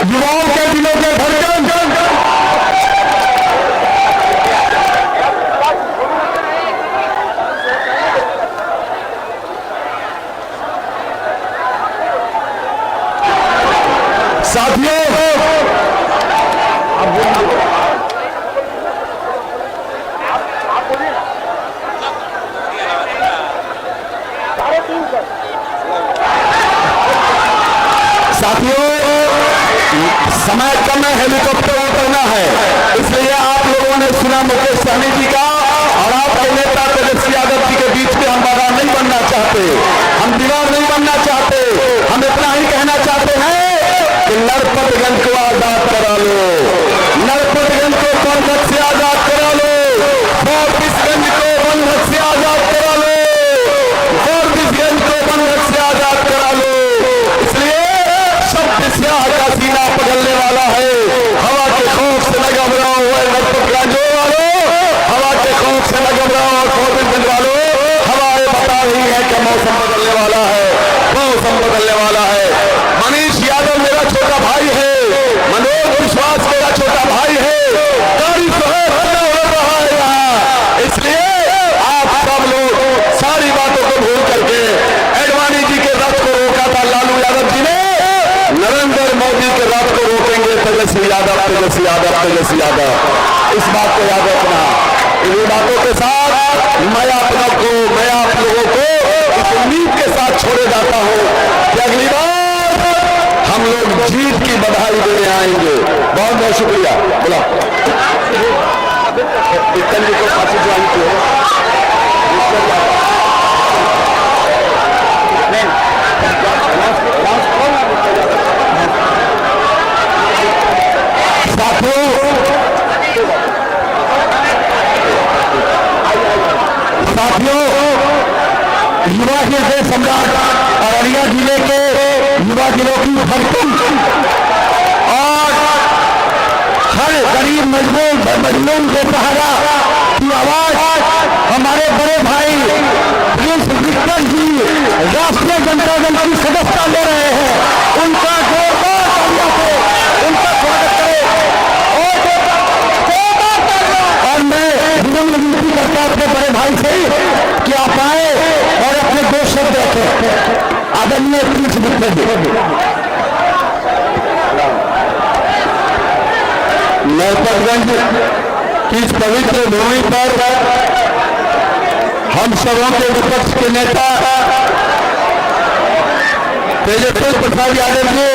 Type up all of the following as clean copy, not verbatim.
युवाओं के दिलों के धड़कन, साथियों समय कम है, हेलीकॉप्टर उतरना है, इसलिए आप लोगों ने सुना मुकेश सहनी जी का, और आपके नेता तेजस्वी यादव जी के बीच में हम बाधा नहीं बनना चाहते, हम दीवार नहीं बनना चाहते। हम इतना ही कहना चाहते हैं कि नरपतगंज को आजाद करा लो, नरपतगंज को बंधक से आजाद करा लो, फोर्टिसगंज को बंधक से आजाद करा लो, फोर्टिसगंज को बंधक से आजाद करा लो। इसलिए शब्द स्याह का सीना पकड़ने वाला है, हवा के खौफ से न घबराओ नरपतगंज वालों, हवा के खौफ से न घबराओ फोर्टिसगंज वालों। हवाएं बता रही है कि मौसम बदलने वाला है, मौसम बदलने वाला है। मनीष यादव मेरा छोटा भाई है, मनोज विश्वास मेरा छोटा भाई है, गाड़ी हो रहा है यहाँ। इसलिए आप सब लोग सारी बातों को भूल करके एडवाणी जी के रथ को रोका था लालू यादव जी ने, नरेंद्र मोदी के रथ को रोकेंगे तेजस्वी यादव, तेजस्वी यादव, तेजस्वी यादव। इस बात को याद रखना। इन बातों के साथ मैं आप लोगों को इस उम्मीद के साथ छोड़े जाता हूं कि अगली बार हम लोग जीत की बधाई देने आएंगे। बहुत बहुत शुक्रिया। बोला कीर्तन जी को फांसी ज्वाइन की है। साथियों, युवा हृदय सम्राट अररिया जिले के युवा जिलों की धड़कन और हर गरीब मजलूम के सहारा की आवाज हमारे बड़े भाई प्रिंस विक्टर जी राष्ट्रीय जनता दल की सदस्यता ले रहे हैं। उनका जोरदार तालियों से उनका स्वागत करें। और मैं विनम्र करता अपने बड़े भाई से कि आप आए और अपने दो शब्द रखें। आदरणीय प्रिंस विक्टर जी, नरपतगंज की इस पवित्र भूमि पर हम सबों के विपक्ष के नेता तेजस्वी प्रसाद यादव जी,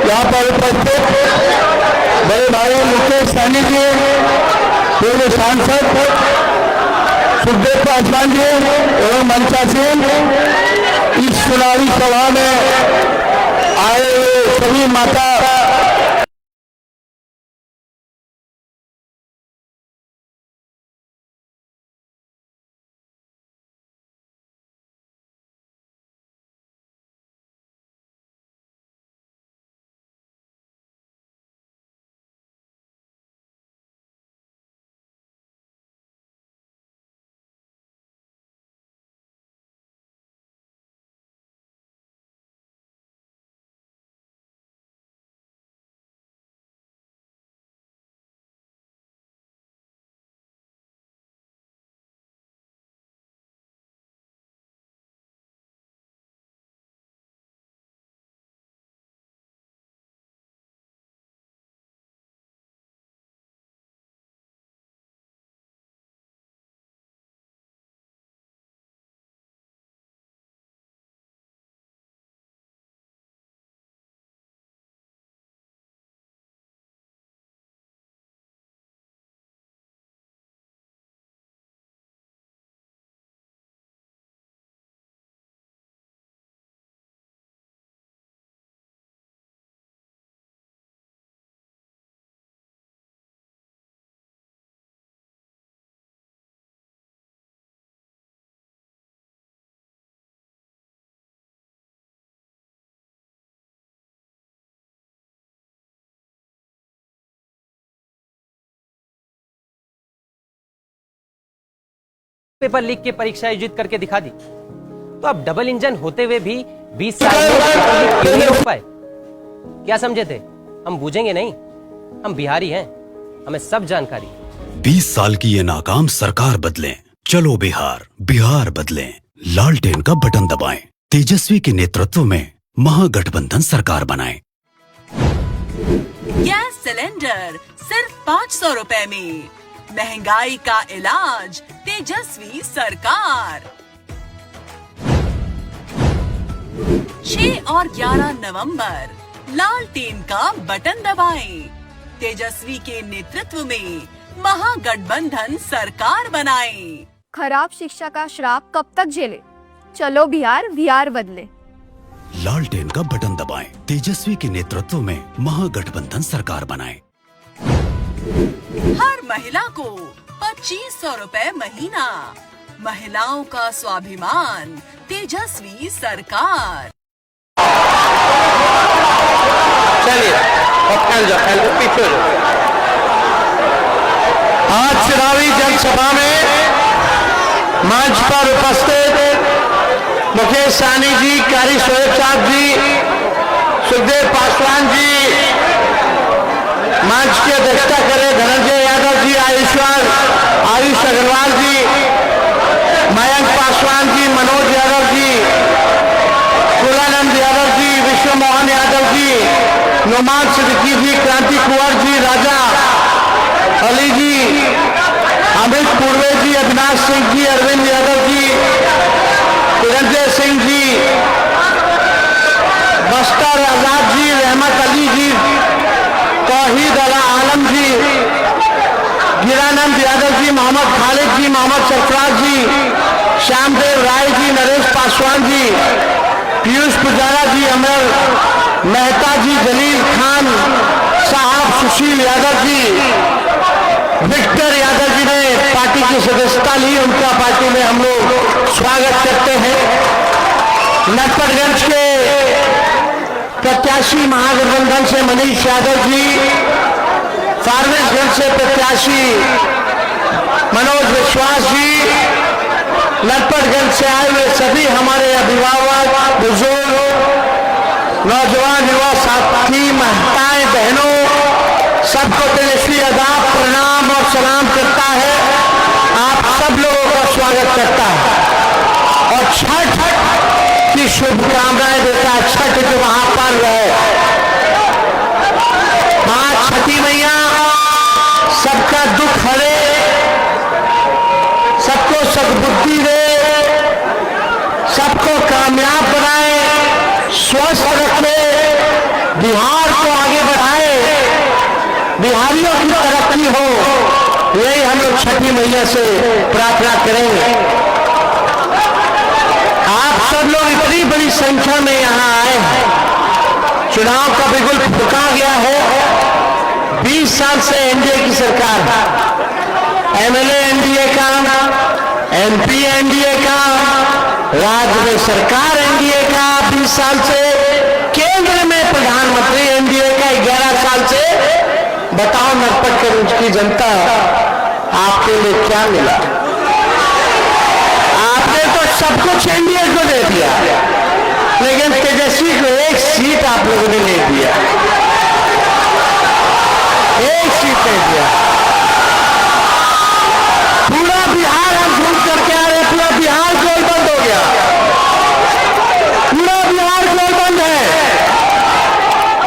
यहाँ पर उपस्थित बड़े भाई मुकेश सहनी जी, पूर्व सांसद सुखदेव पासवान जी एवं मनसा सिंह, इस चुनावी सभा में आए हुए सभी माता पेपर लीक की परीक्षा आयोजित करके दिखा दी, तो अब डबल इंजन होते हुए भी 20 साल में क्यों नहीं हो पाए? क्या समझे थे हम बूझेंगे नहीं? हम बिहारी हैं, हमें सब जानकारी। 20 साल की ये नाकाम सरकार बदलें। चलो बिहार, बिहार बदलें। लालटेन का बटन दबाएं। तेजस्वी के नेतृत्व में महागठबंधन सरकार बनाएं। गैस सिलेंडर सिर्फ 500 रुपए में, महंगाई का इलाज तेजस्वी सरकार। 6 और 11 नवंबर लालटेन का बटन दबाएं। तेजस्वी के नेतृत्व में महागठबंधन सरकार बनाएं। खराब शिक्षा का श्राप कब तक झेले? चलो बिहार, बिहार बदले। लालटेन का बटन दबाएं। तेजस्वी के नेतृत्व में महागठबंधन सरकार बनाएं। हर महिला को 2500 रुपए महीना, महिलाओं का स्वाभिमान तेजस्वी सरकार। चलिए आज चुनावी जनसभा में मंच पर उपस्थित मुकेश सहनी जी, कारी शोएब साहब जी, सुखदेव पासवान जी, मंच की अध्यक्षता करें धनंजय यादव जी, आयुष अग्रवाल जी, मयंक पासवान जी, मनोज यादव जी, कुलानंद यादव जी, विश्व मोहन यादव जी, नुमान सिद्दीकी जी, क्रांति कुंवर जी, राजा अली जी, अमित पूर्वे जी, अविनाश सिंह जी, अरविंद यादव जी, निरंजय सिंह जी, बस्तर आजाद जी, रहमत अली जी, तौहीद अला आलम जी, गिरानंद यादव जी, मोहम्मद खालिद जी, मोहम्मद सरफराज जी, श्यामदेव राय जी, नरेश पासवान जी, पीयूष पुजारा जी, अमर मेहता जी, जलील खान साहब, सुशील यादव जी, विक्टर यादव जी ने पार्टी की सदस्यता ली, उनका पार्टी में हम लोग स्वागत करते हैं। नटपतगंज के प्रत्याशी महागठबंधन से मनीष यादव जी, फारबिसगंज से प्रत्याशी मनोज विश्वास जी, नटपतगंज से आए हुए सभी हमारे अभिभावक, बुजुर्ग, नौजवान, युवा साथी, महिलाएं, बहनों, सबको तेजस्वी आदाब, प्रणाम और सलाम करता है। आप सब लोगों का स्वागत करता है और छठ की शुभकामनाएं देता है। छठ जो वहां पर है, मां छठी मैया सबका दुख हरे, सबको सद्बुद्धि दे, सबको कामयाब बनाए, स्वस्थ रखे, बिहार को आगे बढ़ाए, बिहारियों की तरक्की हो, यही हम लोग छठी मैया से प्रार्थना करेंगे। आप सब लोग इतनी बड़ी संख्या में यहाँ आए हैं, चुनाव का बिगुल फूंका गया है। 20 साल से एनडीए की सरकार, एमएलए एनडीए का, एमपी एनडीए का, राज्य में सरकार एनडीए का 20 साल से, केंद्र में प्रधानमंत्री एनडीए का 11 साल से। बताओ नटपतगंज की जनता आपके लिए क्या मिला? आपने तो सब कुछ एनडीए को दे दिया, लेकिन तेजस्वी को एक सीट आप लोगों ने ले दिया, एक सीट ले दिया। पूरा बिहार हम घूम करके आ रहे, पूरा बिहार गोलबंद हो गया, पूरा बिहार गोलबंद है।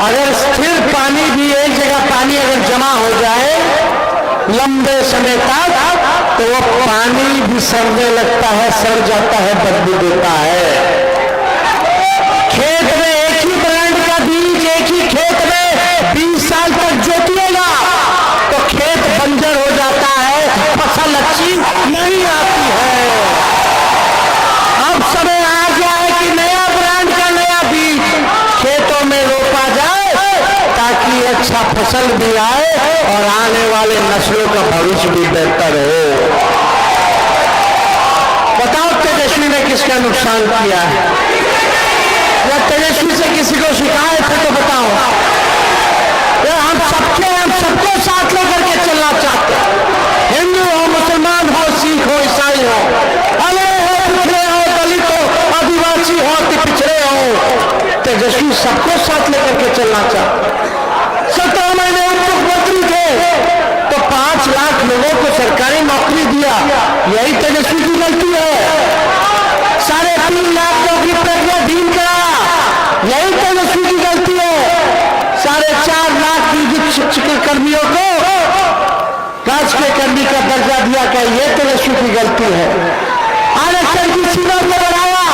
अगर स्थिर पानी भी, एक जगह पानी अगर जमा हो जाए लंबे समय तक, तो वो पानी भी सड़ने लगता है, सड़ जाता है, बदबू देता है। खेत में एक ही ब्रांड का बीज एक ही खेत में 20 साल तक जोतिएगा तो खेत बंजर हो जाता है, फसल अच्छी नहीं आती है। अब समय आ गया है कि नया ब्रांड का नया बीज खेतों में रोपा जाए, ताकि अच्छा फसल भी आए और आने वाले नस्लों का भविष्य भी बेहतर हो। बताओ तेजस्वी ने किसका नुकसान किया है? या तेजस्वी से किसी को शिकायत है तो बताओ। या हम सबको साथ लेकर के चलना चाहते हैं, हिंदू हो, मुसलमान हो, सिख हो, ईसाई हो, अरे हो, पिछड़े हो, दलित हो, आदिवासी हो, पिछड़े हो, तेजस्वी तेजस्वी सबको साथ लेकर के चलना चाहता। 17 महीने उप मुख्यमंत्री थे तो 5 लाख लोगों को सरकारी नौकरी दिया, यही तेजस्वी की गलती है। 3.5 लाख नौकरी प्रक्रिया ढील कराया, यही तेजस्वी की गलती है। 4.5 लाख निजी शिक्षक कर्मियों को राजकीय कर्मी का दर्जा दिया, क्या ये तेजस्वी की गलती है? आरक्षण की सीमा को बढ़ाया,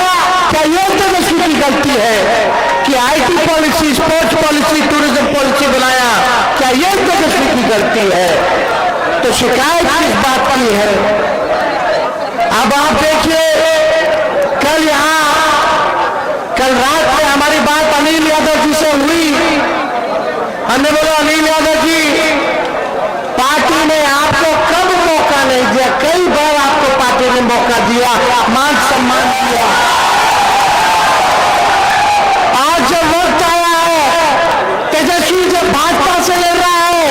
क्या ये तेजस्वी की गलती है? कि IT policy, sports policy, tourism policy बनाया, क्या ये तेजस्वी की गलती है? तो शिकायत किस बात की है? अब आप देखिए, कल रात में हमारी बात अनिल यादव जी से हुई। हमने बोला अनिल यादव जी, पार्टी ने आपको कब मौका नहीं दिया? कई बार आपको पार्टी ने मौका दिया, मान सम्मान दिया। आज जब वक्त आया है, तेजस्वी जब भाजपा से लड़ रहा है,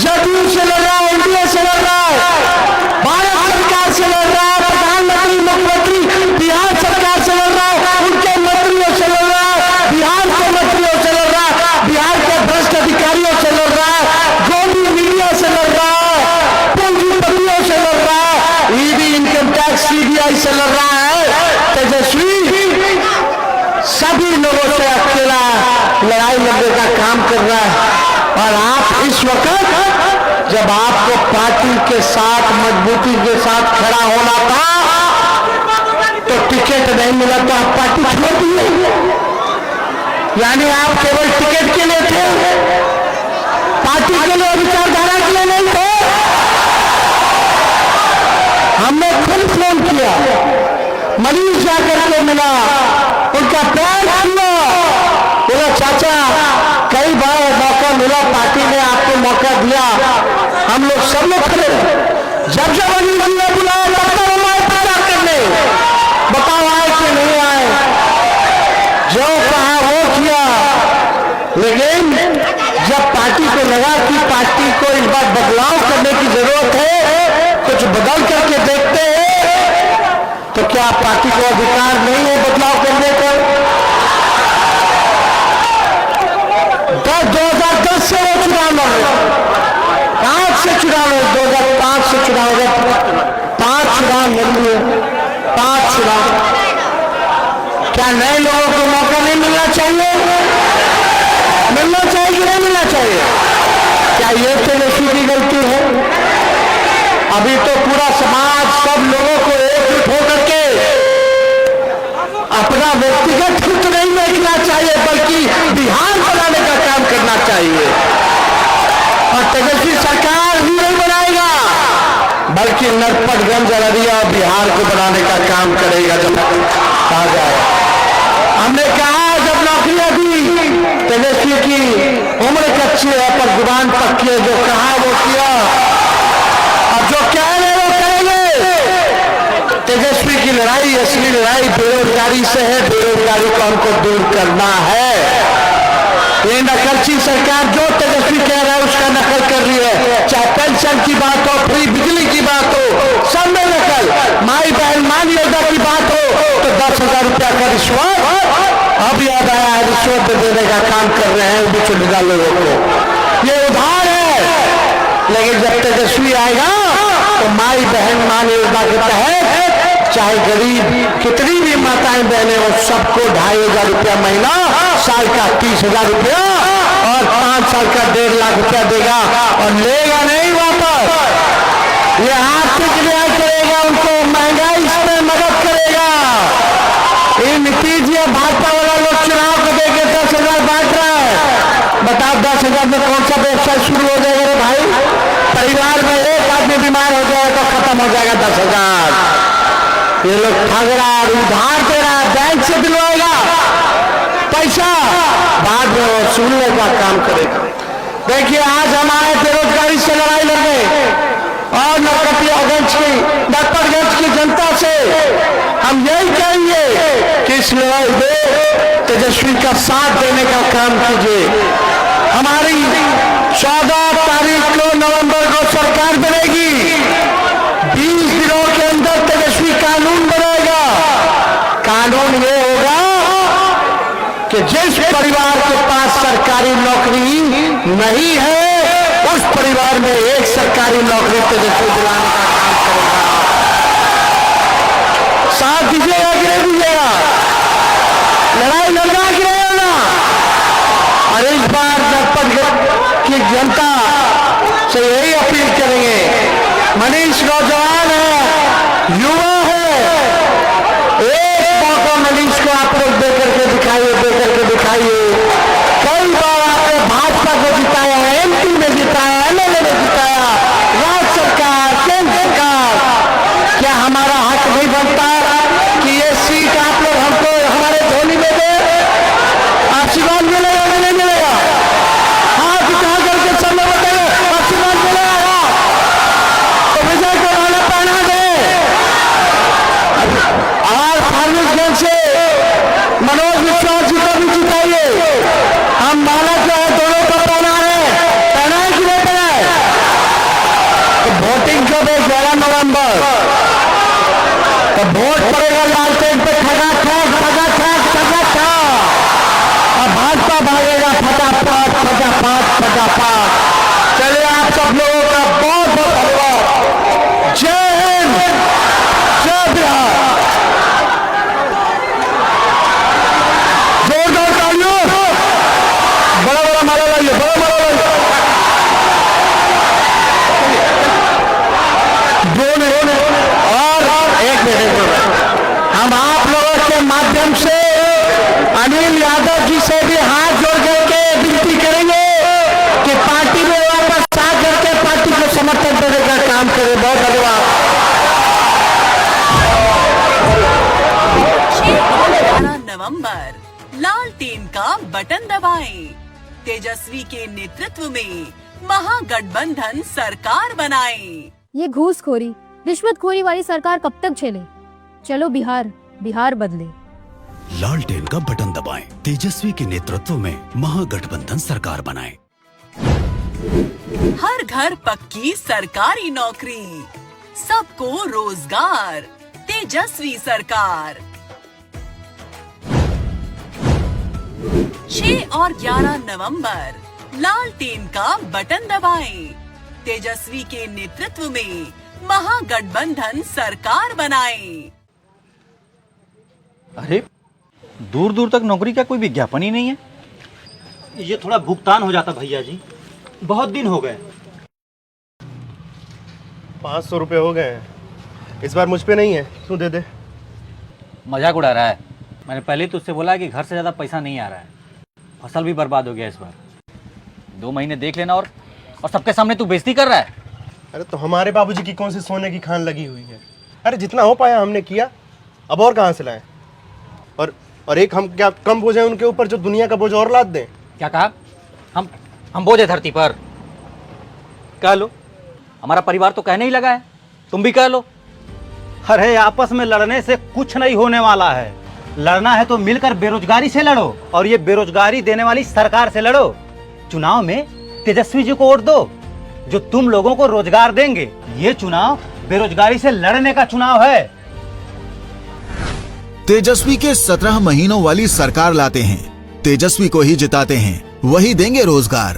जदयू से लड़ रहा है, एनडीए से लड़ रहा है, भारत सरकार से लड़ रहा है, प्रधानमंत्री मुख्यमंत्री बिहार सरकार से लड़ रहा है, उनके मंत्रियों से लड़ रहा है, बिहार के मंत्रियों से लड़ रहा है, बिहार के भ्रष्ट अधिकारियों से लड़ रहा है, गोदी मीडिया से लड़ रहा है, पूंजीपतियों से लड़ रहा है, ईडी, इनकम टैक्स, सीबीआई से लड़ रहा है। तेजस्वी सभी लोगों से अकेला लड़ाई लड़ने का काम कर रहा है। और आप इस वक्त जब आपको पार्टी के साथ मजबूती के साथ खड़ा होना था तो टिकट नहीं मिला तो आप पार्टी छोड़ दिए। यानी आप केवल टिकट के लिए थे, पार्टी के लिए, विचारधारा के लिए नहीं थे। हमने खुद फोन किया, मरीज जाकर के मिला, उनका प्यार किया, बोला चाचा कई बार मौका मिला, पार्टी ने आपको मौका दिया, हम लोग सब लोग खड़े रहे। जब जब अनिल जी ने बुलाया तब हम आए प्रचार करने, बताओ आए कि नहीं आए? जो कहा वो किया। लेकिन जब पार्टी को लगा कि पार्टी को इस बार बदलाव करने की जरूरत है, कुछ बदल करके देखते हैं, तो क्या पार्टी को अधिकार नहीं है बदलाव करने का? 2010 से वो चुनाव लड़ रहे, 5 से चुनाव लड़, 2005 से चुनाव लड़, 5 चुनाव लड़ लिए, 5 चुनाव। क्या नए लोगों को मौका नहीं मिलना चाहिए? मिलना चाहिए कि नहीं मिलना चाहिए? क्या ये तेजस्वी की गलती है? अभी तो पूरा समाज, सब लोगों को एकजुट होकर के अपना व्यक्तिगत हित नहीं देखना चाहिए, बल्कि बिहार बनाने का काम करना चाहिए। और तेजस्वी सरकार ही नहीं बनाएगा, बल्कि नरपतगंज, अररिया, बिहार को बनाने का काम करेगा जब कहा जाए। हमने कहा जब नौकरियां दी, तेजस्वी की उम्र कच्ची है पर जुबान पक्की है, जो कहा वो किया, और जो कह रहे वो करेंगे। तेजस्वी की लड़ाई, असली लड़ाई बेरोजगारी से है, बेरोजगारी को हमको दूर करना है। ये नकलची सरकार जो तेजस्वी कह रहा है उसका नकल कर रही है, चाहे पेंशन की बात हो, फ्री बिजली की बात हो, सब में नकल। माई बहन मान योजना की बात हो तो 10,000 रुपया का रिश्वत, अब याद आया है रिश्वत देने का काम कर रहे हैं बिचौलिया लोगों को। ये उधार है, लेकिन जब तेजस्वी आएगा तो माई बहन मान योजना के तहत चाहे गरीब कितनी भी माताएं बहनें हो, सबको 2,500 रुपया महीना, साल का 30,000 रुपया और 5 साल का 1.5 लाख रुपया देगा। और लेगा नहीं वापस, ये आर्थिक न्याय करेगा, उनको महंगाई में मदद करेगा। ये नीतीश जी भाजपा वाला लोग चुनाव को देके 10,000 बांट रहा है। बताओ 10,000 में कौन सा व्यवसाय शुरू हो जाएगा रे भाई? परिवार में एक आदमी बीमार हो जाए तो खत्म हो जाएगा 10,000। ये लोग ठग रहा है, उधार दे रहा है, बैंक से दिलवाएगा पैसा, बाद में वसूलने का काम करेगा। देखिए आज हमारे बेरोजगारी से लड़ाई लड़ गए और नरकटियागंज की जनता से हम यही कहेंगे कि इस लड़ाई में तेजस्वी का साथ देने का काम कीजिए। हमारी 14 तारीख को नवंबर को सरकार बनेगी, 20 दिनों के अंदर तेजस्वी कानून बनेगा। कानून ये होगा कि जिस परिवार के पास सरकारी नौकरी नहीं है उस परिवार में एक सरकारी नौकरी तेजस्वी दिलाने का काम करेगा। साथ दीजिएगा कि नहीं दीजिएगा? लड़ाई लड़ना कि नहीं लड़ना? और इस बार जनपद की जनता से यही अपील करेंगे, मनीष नौजवान है, युवा है, एक मौका मनीष को आप लोग दे करके दिखाइए। कई बार आपने भाजपा को जिताया, एमपी में जिताया, एमएलए में जिताया, राज्य सरकार, केंद्र सरकार, क्या हमारा हक नहीं बनता कि ये सीट आप लोग हमको हमारे झोली में दे? आशीर्वाद मिलेगा कि नहीं मिलेगा? हाथ उठा करके सब लोग बताइए, आशीर्वाद मिलेगा तो विजय को माला पहना दे। और फार्मिकगंज से मनोज विश्वास जी को भी जिताइए। हम माला जो है दोनों को पहना है कि नहीं पहना है? तो वोटिंग कब है? 11 नवंबर। तो वोट पड़ेगा लालटेन पे, ठगा ठग ठगा ठग ठगा ठग, और भाजपा भागेगा फटाफट फटाफट फटाफट। चलिए आप सब लोगों का बहुत बहुत धन्यवाद। जय हिंद, जय बिहार। जोरदार तालियों, बड़ा बड़ा माला लाइए, बड़ा माला लाइए। और एक मिनट, हम आप लोगों के माध्यम से अनिल यादव जी से भी हाथ जोड़ करके विनती करेंगे कि पार्टी में वापस आ करके पार्टी को समर्थन देने का काम करें। बहुत धन्यवाद। 6 नवंबर लालटेन का बटन दबाएं। तेजस्वी के नेतृत्व में महागठबंधन सरकार बनाएं। ये घूसखोरी रिश्वतखोरी वाली सरकार कब तक झेले? चलो बिहार, बिहार बदले। लालटेन का बटन दबाएं, तेजस्वी के नेतृत्व में महागठबंधन सरकार बनाएं। हर घर पक्की सरकारी नौकरी, सबको रोजगार, तेजस्वी सरकार। 6 और 11 नवंबर लालटेन का बटन दबाएं। तेजस्वी के नेतृत्व में महागठबंधन सरकार बनाएं। अरे दूर दूर तक नौकरी का कोई विज्ञापन ही नहीं है। ये थोड़ा भुगतान हो जाता भैया जी, बहुत दिन हो गए। 500 रुपये हो गए हैं, इस बार मुझ पे नहीं है, तू दे दे। मजाक उड़ा रहा है। मैंने पहले तो उससे बोला कि घर से ज़्यादा पैसा नहीं आ रहा है, फसल भी बर्बाद हो गया इस बार। 2 महीने देख लेना और सबके सामने तू बेइज्जती कर रहा है। अरे तो हमारे बाबूजी की कौन सी सोने की खान लगी हुई है? अरे जितना हो पाया हमने किया, अब और कहाँ से लाएं? और एक हम क्या कम बोझ है उनके ऊपर जो दुनिया का बोझ और लाद दें? क्या कहा? हम बोझ है धरती पर? कह लो, हमारा परिवार तो कहने ही लगा है, तुम भी कह लो। अरे आपस में लड़ने से कुछ नहीं होने वाला है। लड़ना है तो मिलकर बेरोजगारी से लड़ो, और ये बेरोजगारी देने वाली सरकार से लड़ो। चुनाव में तेजस्वी जी को वोट दो, जो तुम लोगों को रोजगार देंगे। ये चुनाव बेरोजगारी से लड़ने का चुनाव है। तेजस्वी के 17 महीनों वाली सरकार लाते हैं, तेजस्वी को ही जिताते हैं, वही देंगे रोजगार।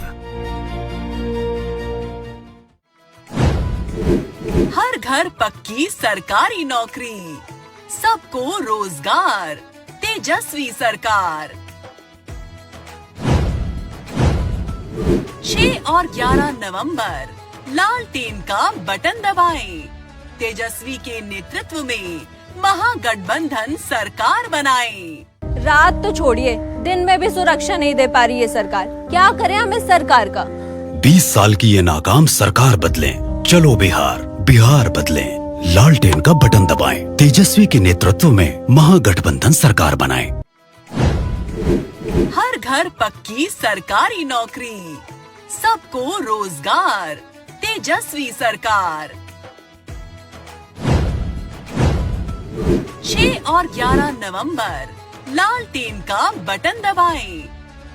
हर घर पक्की सरकारी नौकरी, सबको रोजगार, तेजस्वी सरकार। 6 और 11 नवंबर लालटेन का बटन दबाएं। तेजस्वी के नेतृत्व में महागठबंधन सरकार बनाएं। रात तो छोड़िए, दिन में भी सुरक्षा नहीं दे पा रही है सरकार। क्या करें हम इस सरकार का? 20 साल की ये नाकाम सरकार बदलें। चलो बिहार, बिहार बदलें। लालटेन का बटन दबाएं, तेजस्वी के नेतृत्व में महागठबंधन सरकार बनाएं। हर घर पक्की सरकारी नौकरी, सबको रोजगार, तेजस्वी सरकार। 6 और 11 नवंबर लालटेन का बटन दबाएं।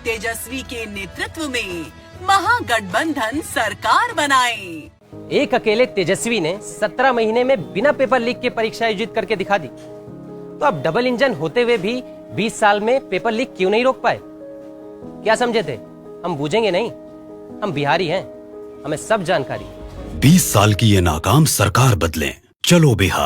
तेजस्वी के नेतृत्व में महागठबंधन सरकार बनाएं। एक अकेले तेजस्वी ने 17 महीने में बिना पेपर लीक के परीक्षा आयोजित करके दिखा दी। तो अब डबल इंजन होते हुए भी 20 साल में पेपर लीक क्यों नहीं रोक पाए? क्या समझे थे हम बूझेंगे नहीं? हम बिहारी हैं, हमें सब जानकारी। 20 साल की ये नाकाम सरकार बदलें। चलो बिहार।